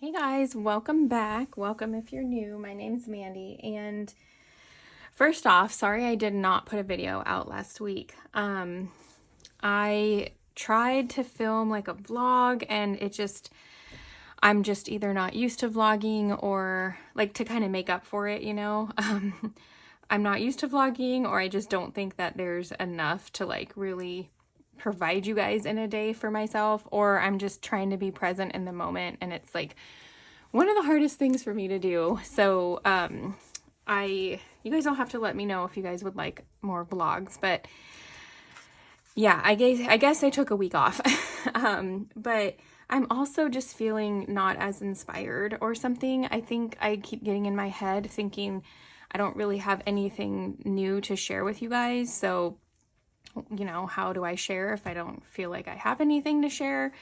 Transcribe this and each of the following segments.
Hey guys, welcome back. Welcome if you're new. My name's Mandy, and first off, sorry I did not put a video out last week. I tried to film like a vlog and I'm just either not used to vlogging or like to kind of make up for it, you know. I'm not used to vlogging, or I just don't think that there's enough to like really provide you guys in a day for myself, or I'm just trying to be present in the moment, and it's like one of the hardest things for me to do. So you guys don't have to let me know if you guys would like more vlogs, but yeah, I guess I took a week off. But I'm also just feeling not as inspired or something. I think I keep getting in my head thinking I don't really have anything new to share with you guys. So, you know, how do I share if I don't feel like I have anything to share?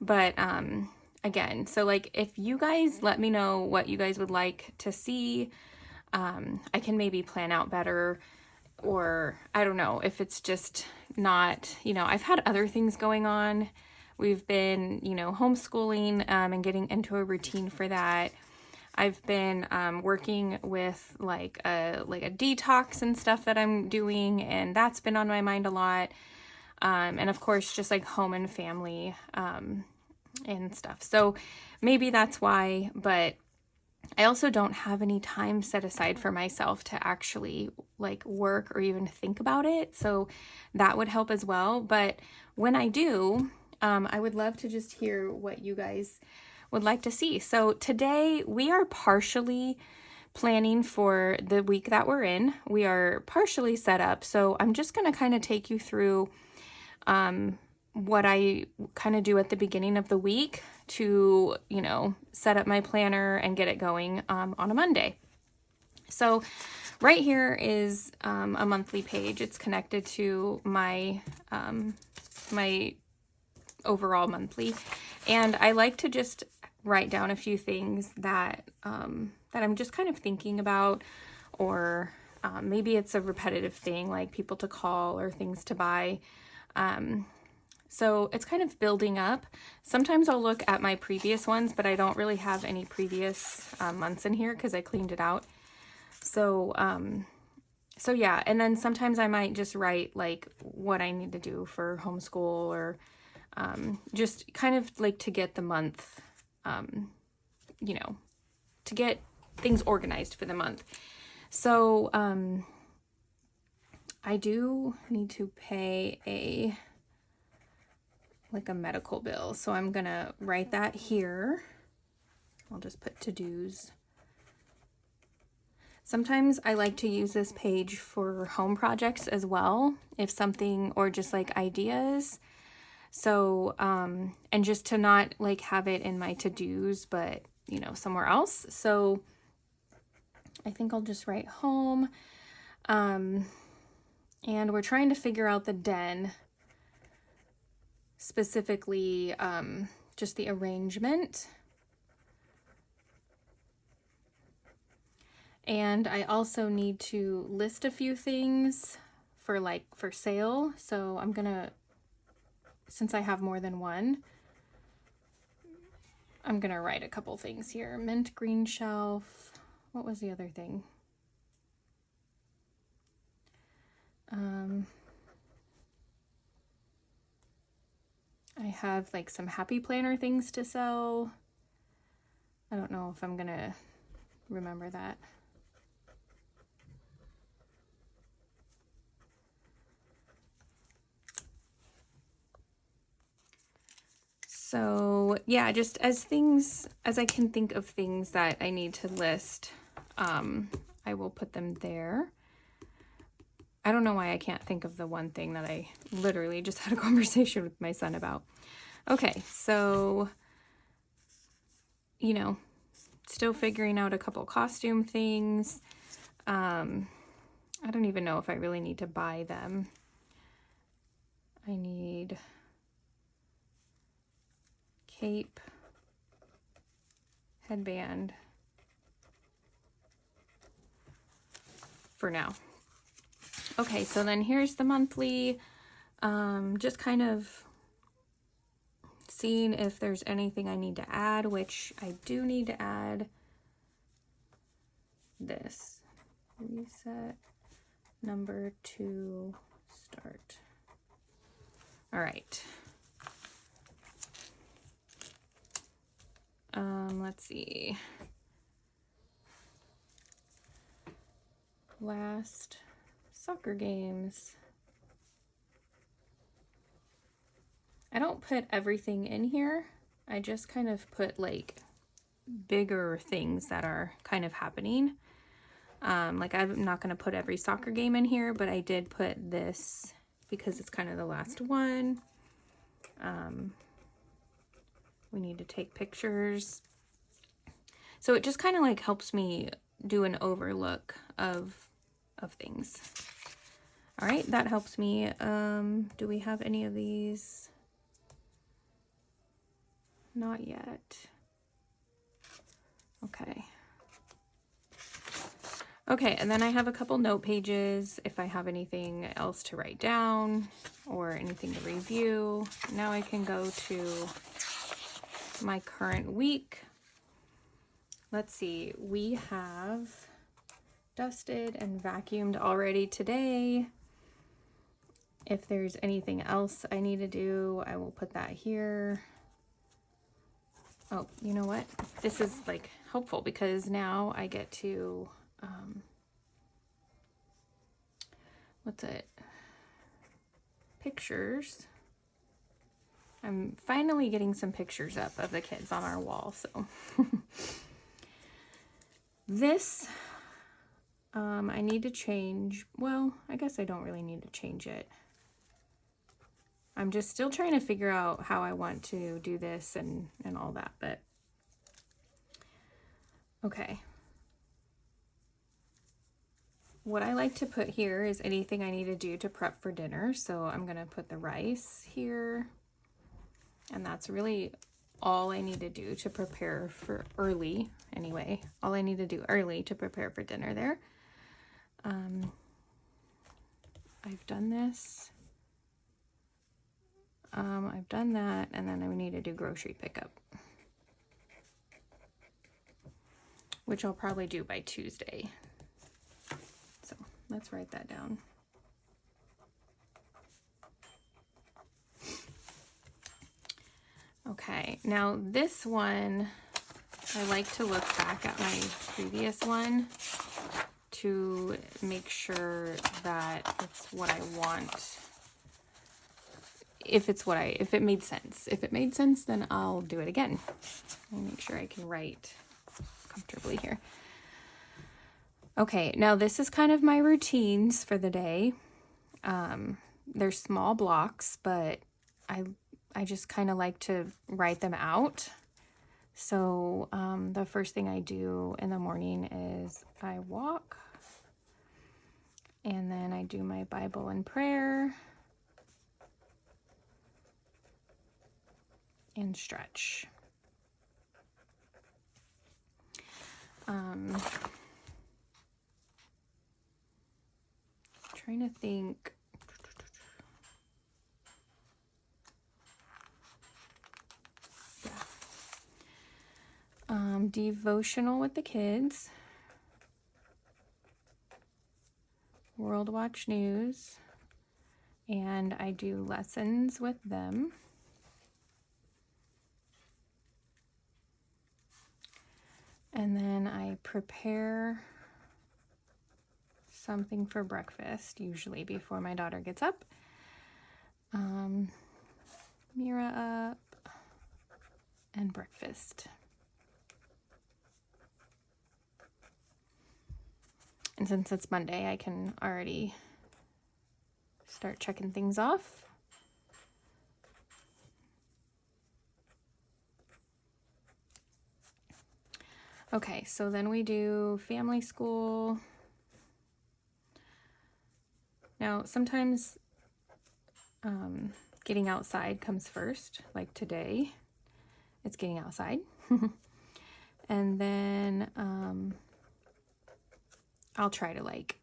But again, so like if you guys let me know what you guys would like to see, I can maybe plan out better, or I don't know if it's just not, you know, I've had other things going on. We've been, you know, homeschooling and getting into a routine for that. I've been working with like a detox and stuff that I'm doing, and that's been on my mind a lot. And of course, just like home and family and stuff. So maybe that's why, but I also don't have any time set aside for myself to actually like work or even think about it. So that would help as well. But when I do, I would love to just hear what you guys would like to see. So today we are partially planning for the week that we're in. We are partially set up. So I'm just going to kind of take you through what I kind of do at the beginning of the week to, you know, set up my planner and get it going on a Monday. So right here is a monthly page. It's connected to my my overall monthly, and I like to just write down a few things that that I'm just kind of thinking about, or maybe it's a repetitive thing like people to call or things to buy. So it's kind of building up. Sometimes I'll look at my previous ones, but I don't really have any previous months in here because I cleaned it out. So, so yeah, and then sometimes I might just write like what I need to do for homeschool, or just kind of like to get the month, you know, to get things organized for the month. So I do need to pay a medical bill. So I'm gonna write that here. I'll just put to-dos. Sometimes I like to use this page for home projects as well, if something, or just like ideas. So, and just to not like have it in my to-dos, but you know, somewhere else. So I think I'll just write home. And we're trying to figure out the den, specifically just the arrangement. And I also need to list a few things for sale. So I'm gonna, since I have more than one, I'm gonna write a couple things here. Mint green shelf. What was the other thing? I have like some happy planner things to sell. I don't know if I'm gonna remember that. So yeah, just as I can think of things that I need to list, I will put them there. I don't know why I can't think of the one thing that I literally just had a conversation with my son about. Okay, so, you know, still figuring out a couple costume things. I don't even know if I really need to buy them. I need cape, headband for now. Okay, so then here's the monthly, just kind of seeing if there's anything I need to add, which I do need to add this. Reset number to start. All right. Let's see. Last soccer games. I don't put everything in here. I just kind of put like bigger things that are kind of happening. Like I'm not going to put every soccer game in here, but I did put this because it's kind of the last one. We need to take pictures. So it just kind of like helps me do an overlook of things. All right, that helps me. Do we have any of these? Not yet. Okay. Okay, and then I have a couple note pages if I have anything else to write down or anything to review. Now I can go to my current week. Let's see, we have dusted and vacuumed already today. If there's anything else I need to do, I will put that here. Oh, you know what? This is like helpful because now I get to, what's it? Pictures. I'm finally getting some pictures up of the kids on our wall, so. This, I need to change. Well, I guess I don't really need to change it. I'm just still trying to figure out how I want to do this and all that, but okay. What I like to put here is anything I need to do to prep for dinner. So I'm gonna put the rice here, and that's really all I need to do to prepare for early anyway. All I need to do early to prepare for dinner there. I've done this. I've done that, and then I need to do grocery pickup, which I'll probably do by Tuesday. So let's write that down. Okay, now this one, I like to look back at my previous one to make sure that it's what I want. If it made sense. If it made sense, then I'll do it again. Let me make sure I can write comfortably here. Okay, now this is kind of my routines for the day. They're small blocks, but I just kind of like to write them out. So the first thing I do in the morning is I walk, and then I do my Bible and prayer, and stretch. Trying to think. Devotional with the kids, World Watch News, and I do lessons with them. And then I prepare something for breakfast, usually before my daughter gets up. Mira up, and breakfast. And since it's Monday, I can already start checking things off. Okay, so then we do family school. Now, sometimes getting outside comes first, like today. It's getting outside. And then I'll try to like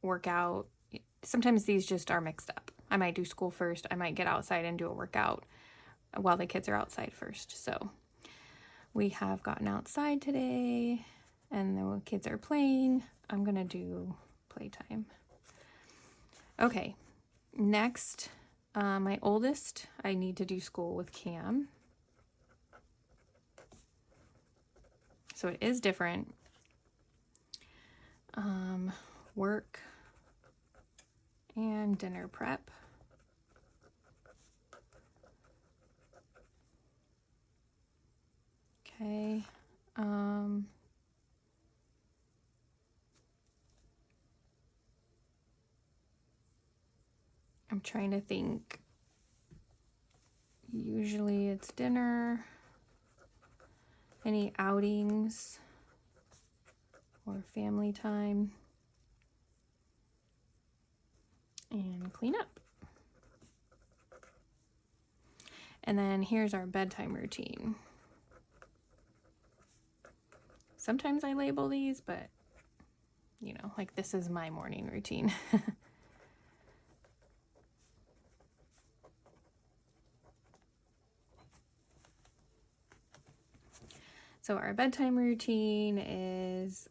work out. Sometimes these just are mixed up. I might do school first. I might get outside and do a workout. while the kids are outside first. So we have gotten outside today and the kids are playing. I'm gonna do playtime. Okay, next, my oldest, I need to do school with Cam. So it is different. Work and dinner prep. Okay. I'm trying to think. Usually it's dinner, any outings or family time, and clean up. And then here's our bedtime routine. Sometimes I label these, but you know, like this is my morning routine. So our bedtime routine is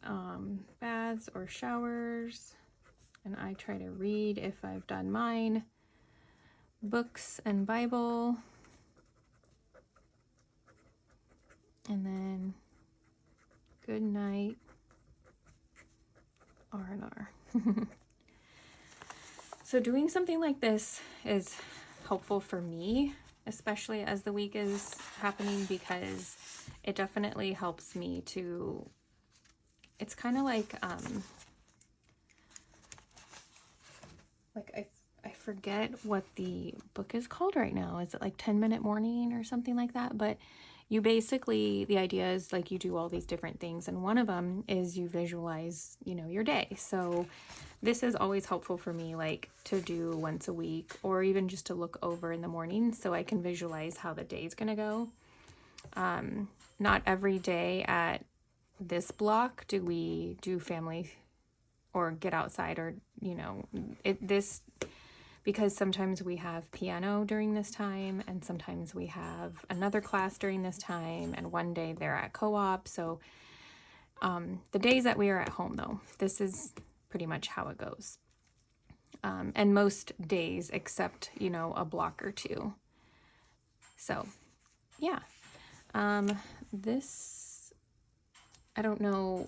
baths or showers, and I try to read if I've done mine, books and Bible, and then good night, R&R. So doing something like this is helpful for me, especially as the week is happening, because it definitely helps me to, it's kind of like I forget what the book is called right now. Is it like 10-Minute Morning or something like that? But you basically, the idea is like you do all these different things, and one of them is you visualize, you know, your day. So this is always helpful for me, like to do once a week, or even just to look over in the morning so I can visualize how the day is going to go. Not every day at this block do we do family or get outside, or, you know, because sometimes we have piano during this time, and sometimes we have another class during this time, and one day they're at co-op. So the days that we are at home, though, this is pretty much how it goes. And most days except, you know, a block or two. So yeah, this, I don't know,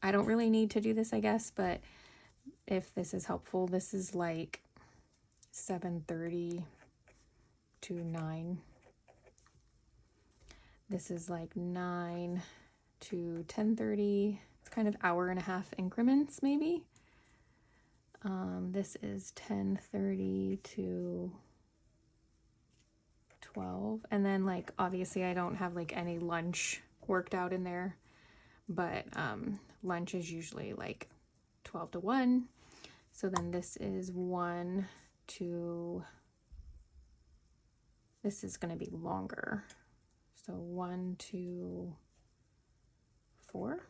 I don't really need to do this, I guess, but if this is helpful, this is like 7:30 to 9. This is like 9 to 10:30. It's kind of hour and a half increments, maybe. This is 10:30 to 12. And then, like, obviously I don't have like any lunch worked out in there, but lunch is usually like 12 to 1. So then this is 1 to, this is going to be longer. So 1 to 4.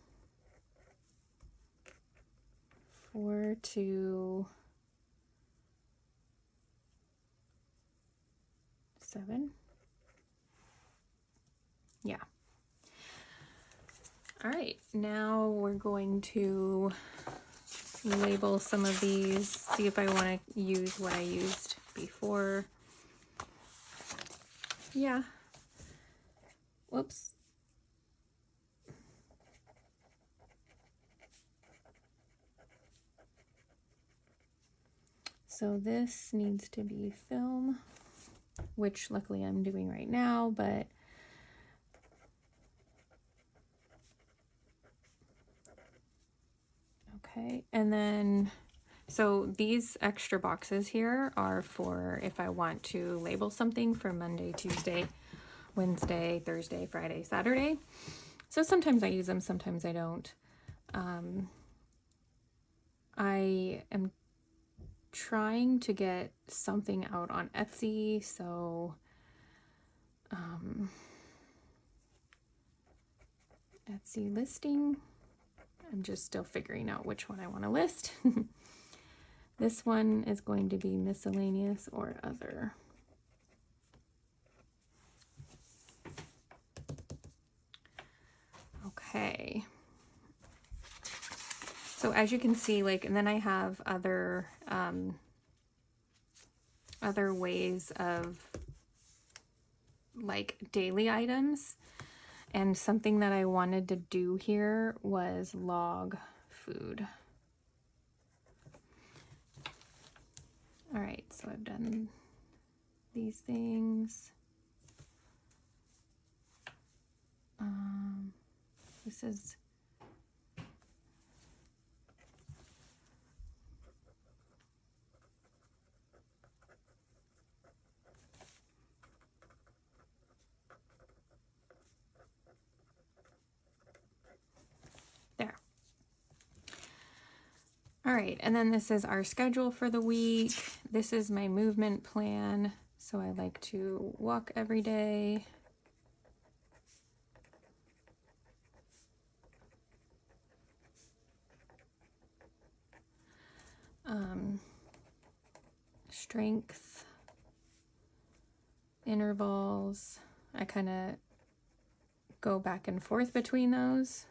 4 to 7. Yeah. All right, now we're going to label some of these, see if I want to use what I used before. Yeah. Whoops. So this needs to be film, which luckily I'm doing right now, but okay. And then, so these extra boxes here are for if I want to label something for Monday, Tuesday, Wednesday, Thursday, Friday, Saturday. So sometimes I use them, sometimes I don't. I am trying to get something out on Etsy, so Etsy listing. I'm just still figuring out which one I want to list. This one is going to be miscellaneous or other. Okay. So as you can see, like, and then I have other ways of like daily items, and something that I wanted to do here was log food. All right, so I've done these things. This is there. All right, and then this is our schedule for the week. This is my movement plan. So I like to walk every day. Strength, intervals. I kind of go back and forth between those.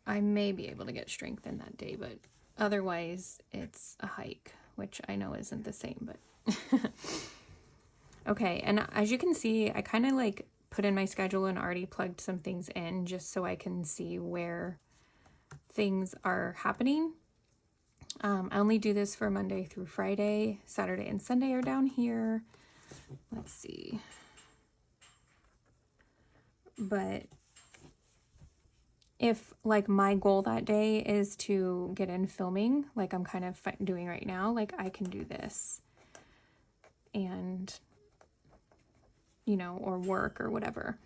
I may be able to get strength in that day, but otherwise it's a hike, which I know isn't the same, but okay. And as you can see, I kind of like put in my schedule and already plugged some things in just so I can see where things are happening. I only do this for Monday through Friday. Saturday and Sunday are down here. Let's see. But if like my goal that day is to get in filming, like I'm kind of doing right now, like I can do this and, you know, or work or whatever.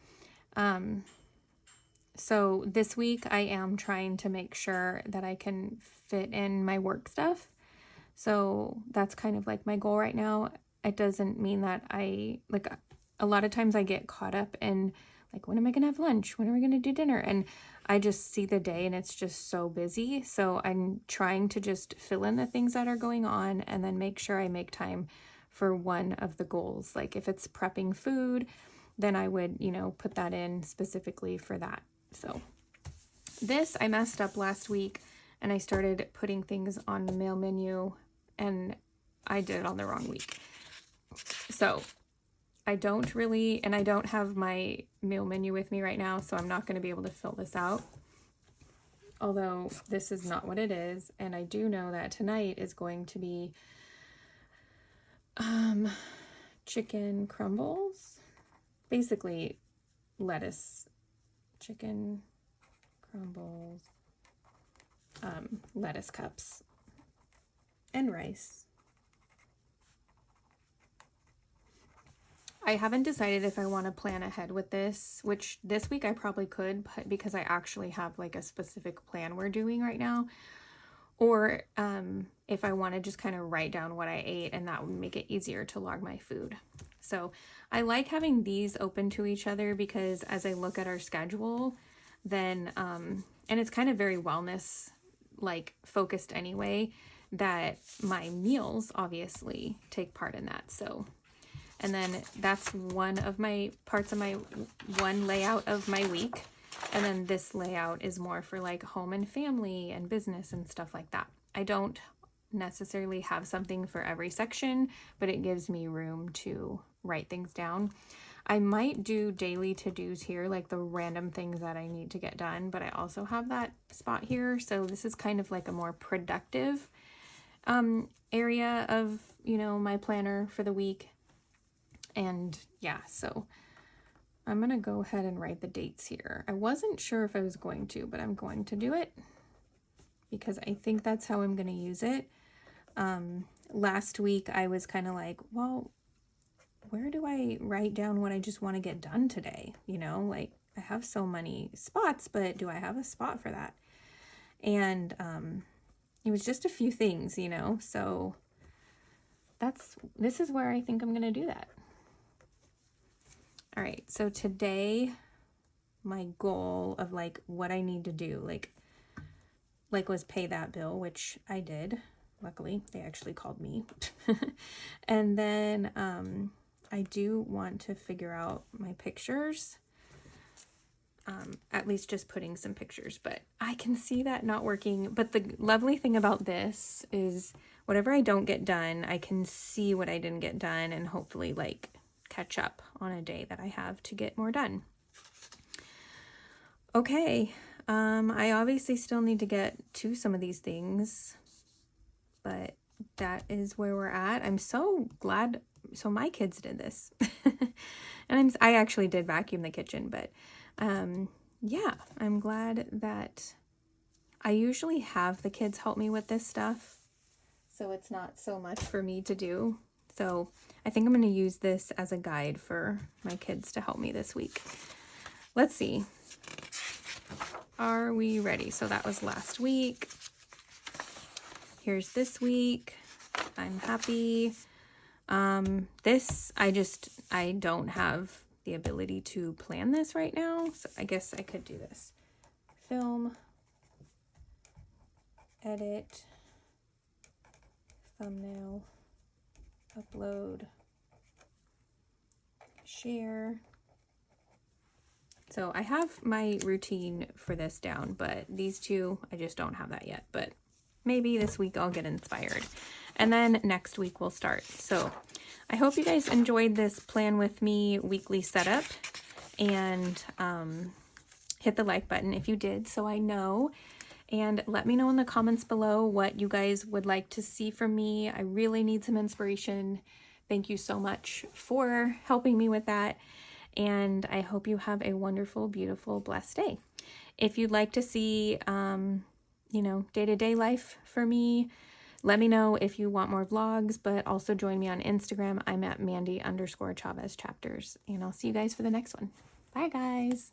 So this week I am trying to make sure that I can fit in my work stuff. So that's kind of like my goal right now. It doesn't mean that like a lot of times I get caught up in like, when am I going to have lunch? When are we going to do dinner? And I just see the day and it's just so busy. So I'm trying to just fill in the things that are going on and then make sure I make time for one of the goals. Like if it's prepping food, then I would, you know, put that in specifically for that. So this I messed up last week and I started putting things on the mail menu and I did it on the wrong week. So I don't really, and I don't have my meal menu with me right now, so I'm not going to be able to fill this out. Although this is not what it is, and I do know that tonight is going to be chicken crumbles. Basically lettuce, chicken crumbles, lettuce cups, and rice. I haven't decided if I want to plan ahead with this, which this week I probably could, but because I actually have like a specific plan we're doing right now, or if I want to just kind of write down what I ate, and that would make it easier to log my food. So I like having these open to each other because as I look at our schedule, then, and it's kind of very wellness like focused anyway, that my meals obviously take part in that. So and then that's one of my parts of my one layout of my week. And then this layout is more for like home and family and business and stuff like that. I don't necessarily have something for every section, but it gives me room to write things down. I might do daily to-dos here, like the random things that I need to get done, but I also have that spot here. So this is kind of like a more productive area of, you know, my planner for the week. And yeah, so I'm going to go ahead and write the dates here. I wasn't sure if I was going to, but I'm going to do it because I think that's how I'm going to use it. Last week I was kind of like, well, where do I write down what I just want to get done today? You know, like I have so many spots, but do I have a spot for that? And it was just a few things, you know, so this is where I think I'm going to do that. All right, so today my goal of like what I need to do, like was pay that bill, which I did. Luckily, they actually called me. And then I do want to figure out my pictures. At least just putting some pictures, but I can see that not working. But the lovely thing about this is whatever I don't get done, I can see what I didn't get done and hopefully like catch up on a day that I have to get more done. Okay, I obviously still need to get to some of these things, but that is where we're at. I'm so glad. So my kids did this and I actually did vacuum the kitchen, but yeah, I'm glad that I usually have the kids help me with this stuff, so it's not so much for me to do. So I think I'm going to use this as a guide for my kids to help me this week. Let's see. Are we ready? So that was last week. Here's this week. I'm happy. This, I don't have the ability to plan this right now, so I guess I could do this. Film, edit, thumbnail, upload, share. So I have my routine for this down, but these two, I just don't have that yet, but maybe this week I'll get inspired. And then next week we'll start. So I hope you guys enjoyed this Plan With Me weekly setup, and hit the like button if you did so I know, and let me know in the comments below what you guys would like to see from me. I really need some inspiration. Thank you so much for helping me with that, and I hope you have a wonderful, beautiful, blessed day. If you'd like to see day-to-day life for me, let me know if you want more vlogs, but also join me on Instagram. I'm at Mandy_Chavez chapters, and I'll see you guys for the next one. Bye, guys.